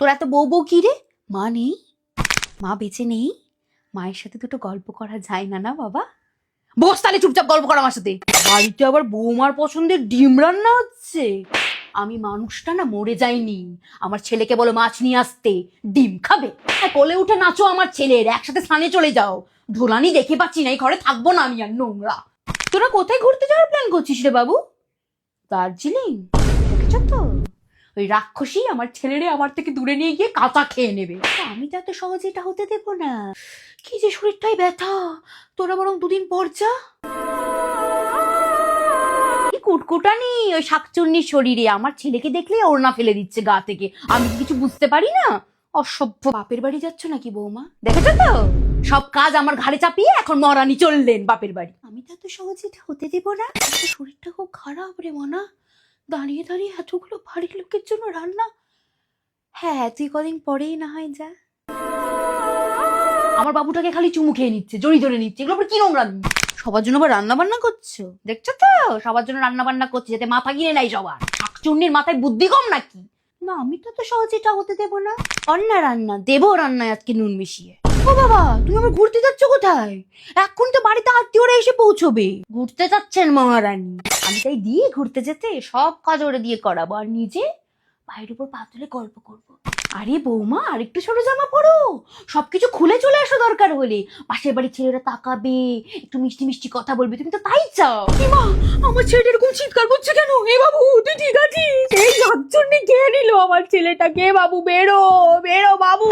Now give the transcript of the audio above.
তোর এত বউ বউ কি রে? মা নেই? মা বেঁচে নেই? মায়ের সাথে দুটো গল্প করা যায় না না বাবা? বস তাহলে চুপচাপ গল্প করা আমার সাথে। বাড়িতে আবার বৌমার পছন্দের ডিম রান্না হচ্ছে। আমি মানুষটা না মরে যাইনি। আমার ছেলেকে বলো মাছ নিয়ে আসতে, ডিম খাবে। কোলে উঠে নাচো আমার ছেলের, একসাথে স্নানে চলে যাও। ধুলানি দেখে পাচ্ছি না, এই ঘরে থাকবো না আমি আর, নোংরা। তোরা কোথায় ঘুরতে যাওয়ার প্ল্যান করছিস রে বাবু? দার্জিলিং? দেখেছ তো, ওই রাক্ষসী আমার ছেলেরে আমার থেকে দূরে নিয়ে গিয়ে কাঁচা খেয়ে নেবে। আমি তো এত সহজে এটা হতে দেবো না। কি যে শরীরটাই ব্যথা, তোরা বরং দুদিন পর যা। কুটকুটানি ওই শাকচুন্নির শরীরে আমার ছেলেকে দেখলে ওড়না ফেলে দিচ্ছে গা থেকে। আমি কি কিছু বুঝতে পারি না? অসভ্য। বাপের বাড়ি যাচ্ছ নাকি বৌমা? দেখেছ তো, সব কাজ আমার ঘাড়ে চাপিয়ে এখন মহারানী চললেন বাপের বাড়ি। আমি তো এত সহজে এটা হতে দেবো না। শরীরটা খুব খারাপ রে মনা, দাঁড়িয়ে দাঁড়িয়ে এতগুলো ভারী লোকের জন্য রান্না। হ্যাঁ, তুই কদিন পরেই না হয় যা। আমার বাবুটাকে খালি চুমু খেয়ে নিচ্ছে, জড়ি ধরে নিচ্ছে, এগুলো আবার কি নোংরামি? সবার জন্য আবার রান্না বান্না করছো, দেখছো তো? সবার জন্য রান্না বান্না করছে যাতে মাথা কিনে নাই সবার। শাকচুন্নির মাথায় বুদ্ধি কম নাকি? না, আমি তো সহজে এটা হতে দেবো না। অন্না রান্না দেবো, রান্নায় আজকে নুন মিশিয়ে। ও বাবা, তুমি আবার ঘুরতে যাচ্ছ কোথায়? এখন তো বাড়িতে আত্মীয়রা এসে পৌঁছবে। ঘুরতে যাচ্ছেন মহারানী? আমি তাই দিয়ে ঘুরতে যেতে সব কাজ ওরে দিয়ে করাবো, আর নিজে পায়ের উপর পা তুলে গল্প করবো। আরে বৌমা, আরেকটু ছোট জামা পরো, সবকিছু খুলে চলে আসো দরকার হলে। পাশের বাড়ির ছেলেরা তাকাবে, একটু মিষ্টি মিষ্টি কথা বলবে, তুমি তো তাই চাও। মা, আমার ছেলেটা এরকম চিৎকার করছে কেন? এ বাবু, তুই ঠিক আছিস? এই শাকচুন্নি খেয়ে নিল আমার ছেলেটাকে। বাবু বেরো, বেরো বাবু।